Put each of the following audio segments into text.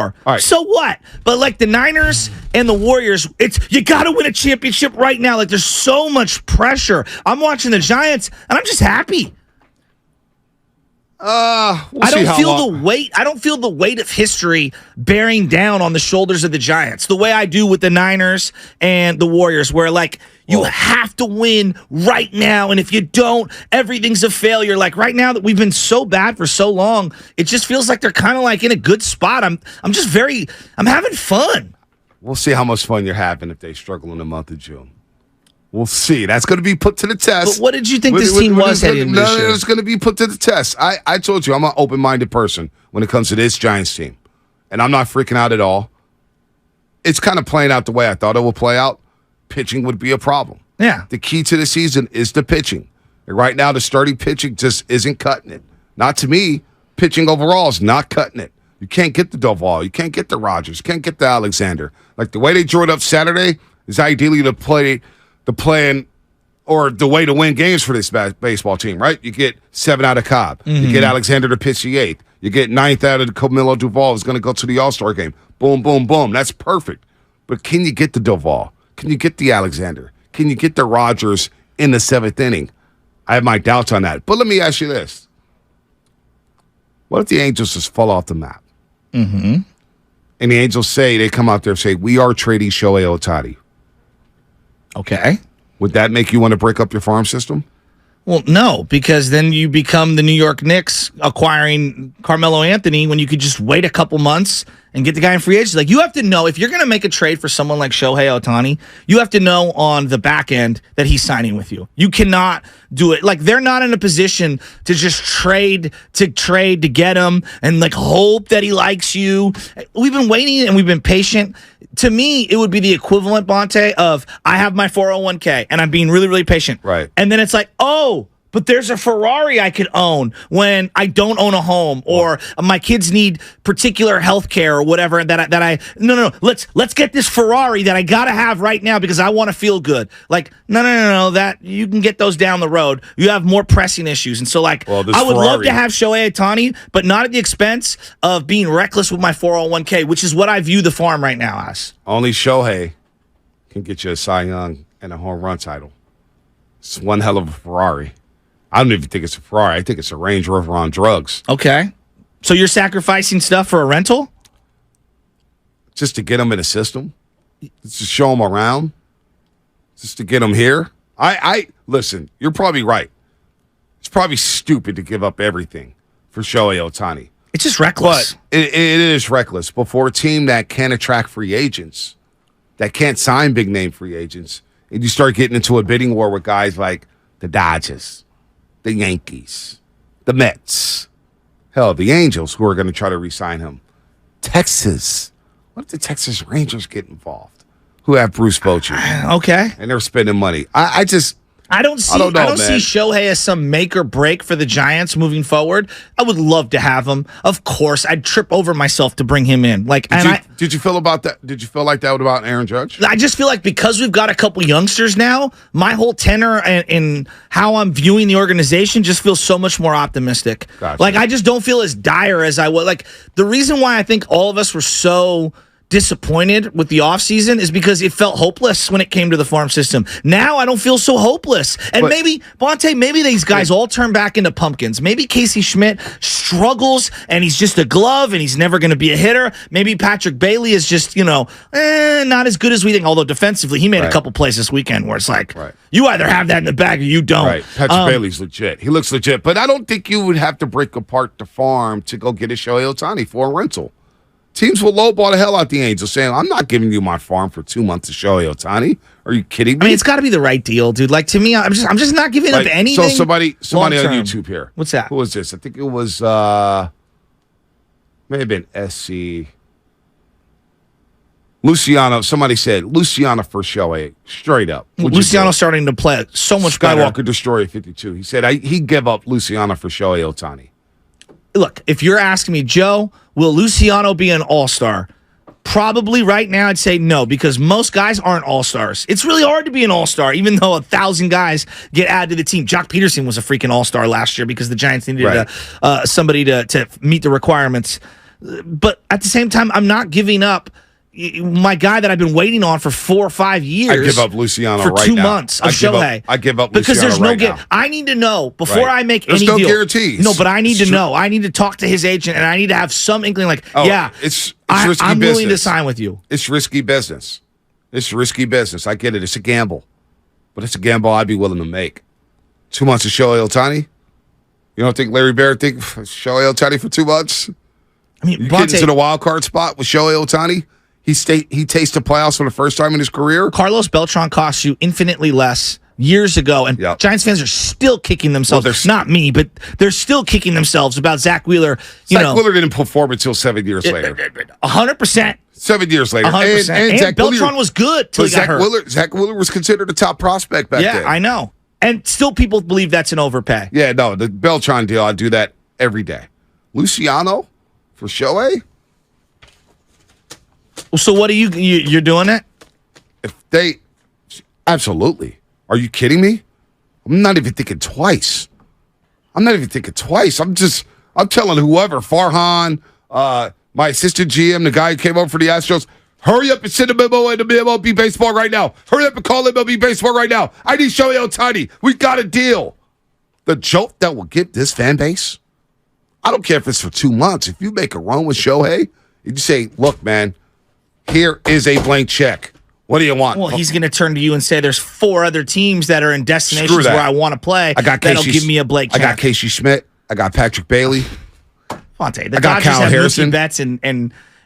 All right. So what? But like the Niners and the Warriors, you got to win a championship right now. Like there's so much pressure. I'm watching the Giants, and I'm just happy. I don't feel the weight. I don't feel the weight of history bearing down on the shoulders of the Giants the way I do with the Niners and the Warriors, where like you have to win right now, and if you don't, everything's a failure. Like right now that we've been so bad for so long, it just feels like they're kind of like in a good spot. I'm having fun. We'll see how much fun you're having if they struggle in the month of June. We'll see. That's going to be put to the test. But what did you think this team was heading into this year? It's going to be put to the test. I told you, I'm an open-minded person when it comes to this Giants team. And I'm not freaking out at all. It's kind of playing out the way I thought it would play out. Pitching would be a problem. Yeah. The key to the season is the pitching. And right now, the starting pitching just isn't cutting it. Not to me. Pitching overall is not cutting it. You can't get the Duvall. You can't get the Rogers. You can't get the Alexander. Like the way they drew it up Saturday is ideally to play the plan or the way to win games for this baseball team, right? You get 7 out of Cobb. Mm-hmm. You get Alexander to pitch the 8th. You get 9th out of Camilo Duvall who's going to go to the All-Star game. Boom, boom, boom. That's perfect. But can you get the Duvall? Can you get the Alexander? Can you get the Rogers in the 7th inning? I have my doubts on that. But let me ask you this. What if the Angels just fall off the map? Mm-hmm. And the Angels they come out there and say, we are trading Shohei Ohtani. Okay. Would that make you want to break up your farm system? Well, no, because then you become the New York Knicks acquiring Carmelo Anthony when you could just wait a couple months and get the guy in free agency. Like, you have to know, if you're going to make a trade for someone like Shohei Ohtani, you have to know on the back end that he's signing with you. You cannot do it. Like, they're not in a position to just trade to get him and, like, hope that he likes you. We've been waiting and we've been patient. To me, it would be the equivalent, Bonte, of I have my 401k and I'm being really, really patient. Right. And then it's like, oh, but there's a Ferrari I could own when I don't own a home, or my kids need particular health care or whatever no, let's get this Ferrari that I gotta have right now because I want to feel good. Like, no, that you can get those down the road. You have more pressing issues. And so, like, I would love to have Shohei Ohtani, but not at the expense of being reckless with my 401k, which is what I view the farm right now as. Only Shohei can get you a Cy Young and a home run title. It's one hell of a Ferrari. I don't even think it's a Ferrari. I think it's a Range Rover on drugs. Okay. So you're sacrificing stuff for a rental? Just to get them in the system. Just to show them around. Just to get them here. I listen, you're probably right. It's probably stupid to give up everything for Shohei Ohtani. It's just reckless. But it is reckless. But for a team that can't attract free agents, that can't sign big-name free agents, and you start getting into a bidding war with guys like the Dodgers, the Yankees, the Mets, hell, the Angels, who are going to try to re-sign him. Texas. What if the Texas Rangers get involved? Who have Bruce Bochy? Okay. And they're spending money. I don't see Shohei as some make or break for the Giants moving forward. I would love to have him. Of course, I'd trip over myself to bring him in. Did you feel about that? Did you feel like that about Aaron Judge? I just feel like because we've got a couple youngsters now, my whole tenor and how I'm viewing the organization just feels so much more optimistic. Gotcha. Like, I just don't feel as dire as I was. Like, the reason why I think all of us were so disappointed with the offseason is because it felt hopeless when it came to the farm system. Now I don't feel so hopeless. And maybe these guys all turn back into pumpkins. Maybe Casey Schmidt struggles and he's just a glove and he's never going to be a hitter. Maybe Patrick Bailey is just, not as good as we think. Although defensively, he made a couple plays this weekend where it's like, you either have that in the bag or you don't. Right. Patrick Bailey's legit. He looks legit. But I don't think you would have to break apart the farm to go get a Shohei Ohtani for a rental. Teams will lowball the hell out the Angels, saying, I'm not giving you my farm for 2 months to Shohei Ohtani. Are you kidding me? I mean, it's got to be the right deal, dude. Like, to me, I'm just not giving up anything. So somebody on YouTube here. What's that? Who was this? I think it was, may have been SC. Luciano. Somebody said, Luciano for Shohei. Straight up. Luciano's starting to play so much better. Skywalker Destroyer 52. He said, he'd give up Luciano for Shohei Ohtani. Look, if you're asking me, Joe, will Luciano be an all-star? Probably right now I'd say no, because most guys aren't all-stars. It's really hard to be an all-star, even though 1,000 guys get added to the team. Jock Peterson was a freaking all-star last year because the Giants needed somebody to meet the requirements. But at the same time, I'm not giving up my guy that I've been waiting on for 4 or 5 years. I give up Luciano for right 2 now. months of Shohei. I give up because Luciano there's no right now. I need to know before Right. I make There's any no deal. guarantees. No, but I need to know. I need to talk to his agent, and I need to have some inkling. Like, it's risky I'm business. willing to sign with you. It's risky business. It's risky business. I get it. It's a gamble, but it's a gamble I'd be willing to make. 2 months of Shohei Ohtani. You don't think Larry Bear think Shohei Ohtani for 2 months? I mean, You get into the wild card spot with Shohei Ohtani. He tastes the playoffs for the first time in his career. Carlos Beltran cost you infinitely less years ago, and Giants fans are still kicking themselves. Well, not me, but they're still kicking themselves about Zach Wheeler. Zach Wheeler didn't perform until 7 years later. 100%. 7 years later. 100%. And Zach Beltran Wheeler, was good till he got hurt. Zach Wheeler was considered a top prospect back then. Yeah, I know. And still people believe that's an overpay. Yeah, no, the Beltran deal, I do that every day. Luciano for Shohei? So what are you're doing it? Absolutely. Are you kidding me? I'm not even thinking twice. I'm telling whoever, Farhan, my assistant GM, the guy who came over for the Astros, hurry up and send a memo into MLB Baseball right now. Hurry up and call MLB Baseball right now. I need Shohei Ohtani. We got a deal. The joke that will get this fan base, I don't care if it's for 2 months. If you make a run with Shohei, you say, look, man, here is a blank check. What do you want? Well, he's going to turn to you and say there's 4 other teams that are in destinations where I want to play. I got that'll give me a blank check. I got Casey Schmidt. I got Patrick Bailey. Fonte. The I got Dodgers Kyle have Harrison. Mookie Betts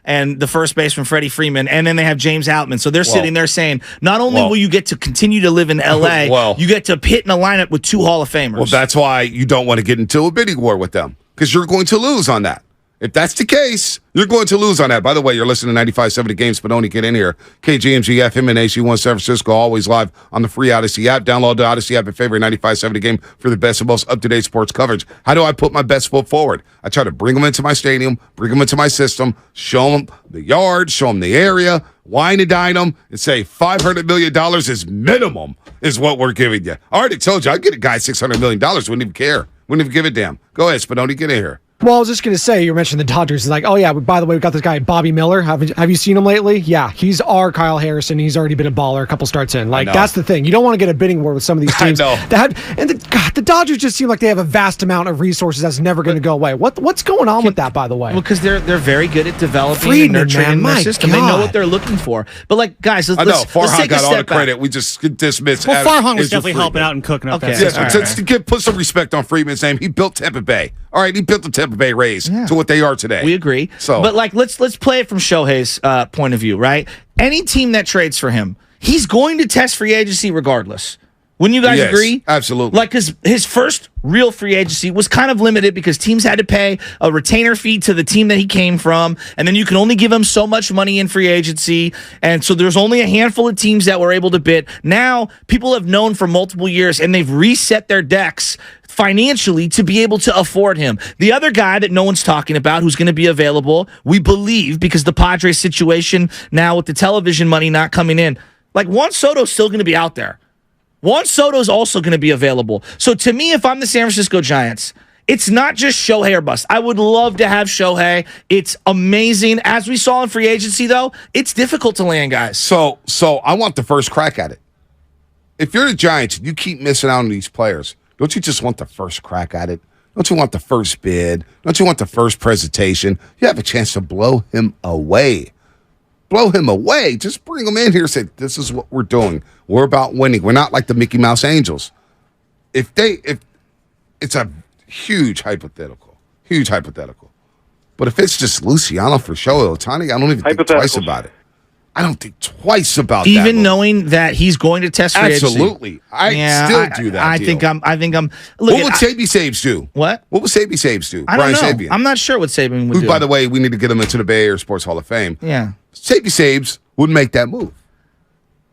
and the first baseman Freddie Freeman, and then they have James Outman. So they're sitting there saying, not only will you get to continue to live in L.A., you get to hit in a lineup with 2 Hall of Famers. Well, that's why you don't want to get into a bidding war with them, because you're going to lose on that. If that's the case, you're going to lose on that. By the way, you're listening to 95.7 The Game. Spadoni, get in here. KGMG FM and AC1 San Francisco, always live on the free Odyssey app. Download the Odyssey app and favorite 95.7 The Game for the best and most up-to-date sports coverage. How do I put my best foot forward? I try to bring them into my stadium, bring them into my system, show them the yard, show them the area, wine and dine them, and say $500 million is minimum is what we're giving you. I already told you, I'd get a guy $600 million. Wouldn't even care. Wouldn't even give a damn. Go ahead, Spadoni, get in here. Well, I was just going to say, you mentioned the Dodgers. It's like, oh, yeah, but by the way, we got this guy, Bobby Miller. Have you seen him lately? Yeah, he's our Kyle Harrison. He's already been a baller a couple starts in. Like, that's the thing. You don't want to get a bidding war with some of these teams. The Dodgers just seem like they have a vast amount of resources that's never going to go away. What's going on with that, by the way? Well, because they're very good at developing and nurturing their system. God. They know what they're looking for. But, like, guys, let's Farhan take got a all the step back. credit. We just dismissed. Well, Farhan was definitely helping out and cooking up that system. Put some respect on Freeman's name. He built Tampa Bay. All right, he built the Tampa Bay Rays to what they are today. We agree. But like, let's play it from Shohei's point of view, right? Any team that trades for him, he's going to test free agency regardless. Wouldn't you guys agree? Absolutely. Like, because his first real free agency was kind of limited because teams had to pay a retainer fee to the team that he came from, and then you can only give him so much money in free agency, and so there's only a handful of teams that were able to bid. Now, people have known for multiple years, and they've reset their decks financially to be able to afford him. The other guy that no one's talking about who's going to be available, we believe, because the Padres situation now with the television money not coming in, like Juan Soto's still going to be out there. Juan Soto's also going to be available. So to me, if I'm the San Francisco Giants, it's not just Shohei or bust. I would love to have Shohei. It's amazing. As we saw in free agency, though, it's difficult to land guys. So I want the first crack at it. If you're the Giants and you keep missing out on these players, don't you just want the first crack at it? Don't you want the first bid? Don't you want the first presentation? You have a chance to blow him away. Blow him away. Just bring him in here and say, this is what we're doing. We're about winning. We're not like the Mickey Mouse Angels. If it's a huge hypothetical. But if it's just Luciano for Shohei Ohtani, I don't even think twice about it. I don't think twice about that. Even knowing that he's going to test free agency. Absolutely. I still do that. I think I'm. Look, what would Sabi Sabes do? What? What would Sabi Sabes do? I don't know. Sabian. I'm not sure what Saban would do. By the way, we need to get him into the Bay Area Sports Hall of Fame. Yeah. Sabi Sabes would make that move.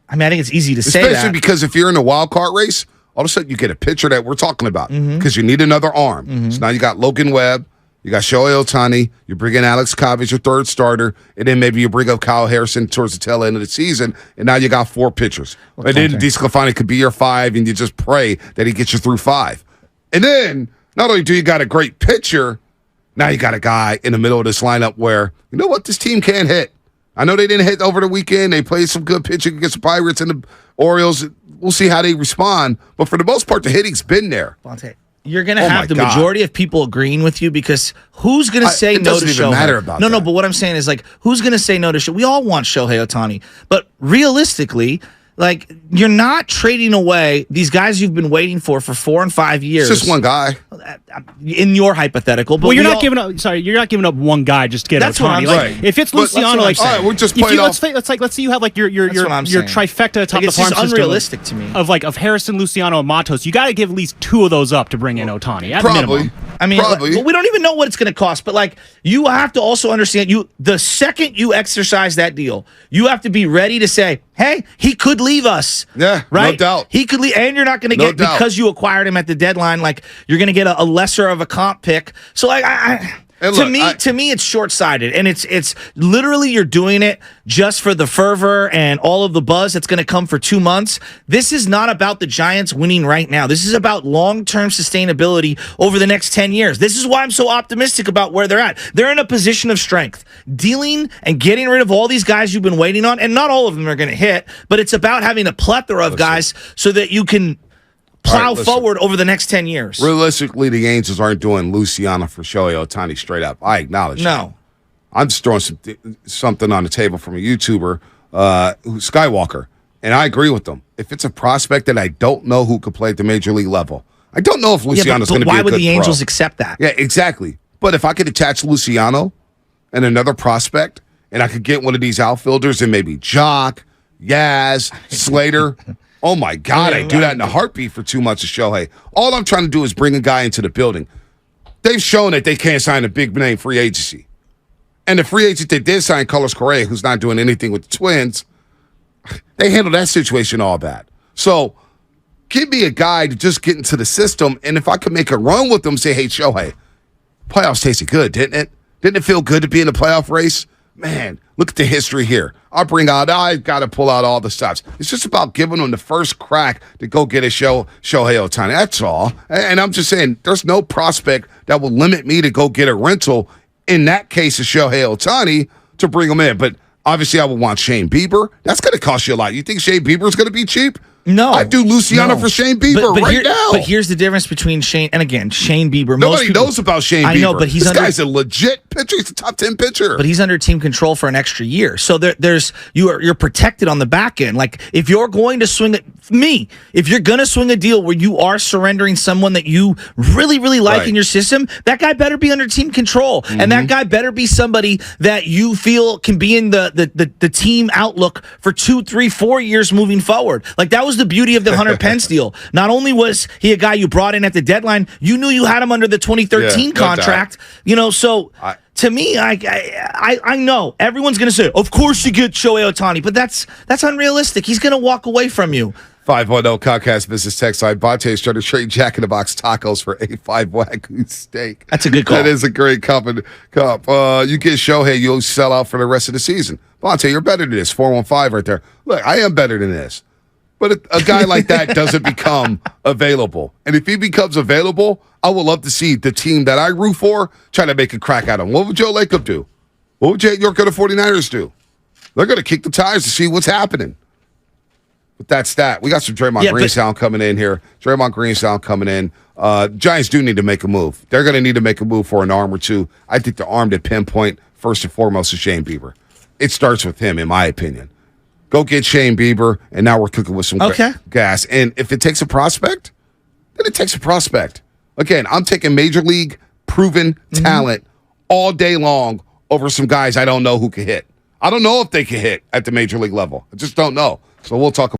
I mean, I think it's easy to say that. Especially because if you're in a wild card race, all of a sudden you get a pitcher that we're talking about because you need another arm. So now you got Logan Webb, you got Shohei Ohtani, you bring in Alex Cobb as your third starter, and then maybe you bring up Kyle Harrison towards the tail end of the season, and now you got 4 pitchers. And then DeSclafani could be your 5, and you just pray that he gets you through 5. And then not only do you got a great pitcher, Now you got a guy in the middle of this lineup where, you know what, this team can't hit. I know they didn't hit over the weekend. They played some good pitching against the Pirates and the Orioles. We'll see how they respond. But for the most part, the hitting's been there. Bonte, you're going to have the majority of people agreeing with you because who's going to say no to Shohei? It doesn't even matter about that. No, but what I'm saying is, like, who's going to say no to Shohei? We all want Shohei Ohtani. But realistically, like, you're not trading away these guys you've been waiting for 4 and 5 years. It's just one guy. In your hypothetical. But you're not giving up. Sorry, you're not giving up one guy just to get that's Ohtani. What I'm like, if it's Luciano, like, all right, we're just playing let's say you have like your trifecta atop the farm system. It's unrealistic to me. Of Harrison, Luciano, and Matos. You got to give at least 2 of those up to bring in Ohtani at minimum. I mean, but we don't even know what it's going to cost. But like, you have to also understand, the second you exercise that deal, you have to be ready to say, hey, he could leave us. Yeah, right? No doubt. He could leave, and you're not going to get, because you acquired him at the deadline, like, you're going to get a lesser of a comp pick. So, like, to me, it's short-sighted, and it's literally you're doing it just for the fervor and all of the buzz that's going to come for 2 months. This is not about the Giants winning right now. This is about long-term sustainability over the next 10 years. This is why I'm so optimistic about where they're at. They're in a position of strength, dealing and getting rid of all these guys you've been waiting on, and not all of them are going to hit, but it's about having a plethora of guys so that you can plow forward over the next 10 years. Realistically, the Angels aren't doing Luciano for Shohei Ohtani straight up. I acknowledge that. I'm just throwing something on the table from a YouTuber, Skywalker, and I agree with them. If it's a prospect that I don't know who could play at the major league level, I don't know if Luciano's going to be a good pro. Why would the Angels accept that? Yeah, exactly. But if I could attach Luciano and another prospect, and I could get one of these outfielders and maybe Jock, Yaz, Slater... Oh, my God, I'd do that in a heartbeat for 2 months of Shohei. All I'm trying to do is bring a guy into the building. They've shown that they can't sign a big-name free agency. And the free agent they did sign, Carlos Correa, who's not doing anything with the Twins, they handled that situation all bad. So give me a guy to just get into the system, and if I could make a run with them, say, hey, Shohei, playoffs tasted good, didn't it? Didn't it feel good to be in the playoff race? Man, look at the history here. I got to pull out all the stops. It's just about giving them the first crack to go get a Shohei Ohtani. That's all. And I'm just saying, there's no prospect that will limit me to go get a rental, in that case of Shohei Ohtani, to bring him in. But obviously, I would want Shane Bieber. That's going to cost you a lot. You think Shane Bieber is going to be cheap? No. I'd do Luciano for Shane Bieber now. But here's the difference between Shane, and again, Shane Bieber. Nobody knows about Shane Bieber. I know, but this guy's a legit pitcher. He's a top 10 pitcher. But he's under team control for an extra year. So you're protected on the back end. Like, if you're going to swing it, if you're going to swing a deal where you are surrendering someone that you really, really like in your system, that guy better be under team control. Mm-hmm. And that guy better be somebody that you feel can be in the team outlook for 2, 3, 4 years moving forward. Like, that was the beauty of the Hunter Pence deal. Not only was he a guy you brought in at the deadline, you knew you had him under the 2013 contract. So to me, I know everyone's going to say, of course you get Shohei Ohtani, but that's unrealistic. He's going to walk away from you. 510 Comcast Business Text line. Bonte's trying to trade Jack in the Box tacos for A5 Wagyu steak. That's a good call. That is a great comp. You get Shohei, you'll sell out for the rest of the season. Bonte, you're better than this. 415 right there. Look, I am better than this. But a guy like that doesn't become available. And if he becomes available, I would love to see the team that I root for try to make a crack at him. What would Joe Lacob do? What would Jay York of the 49ers do? They're going to kick the tires to see what's happening. But that's that. We got some Draymond Green sound coming in here. Draymond Green sound coming in. Giants do need to make a move. They're going to need to make a move for an arm or two. I think the arm to pinpoint, first and foremost, is Shane Bieber. It starts with him, in my opinion. Go get Shane Bieber, and now we're cooking with some gas. And if it takes a prospect, then it takes a prospect. Again, I'm taking major league proven talent all day long over some guys I don't know who can hit. I don't know if they can hit at the major league level. I just don't know. So we'll talk about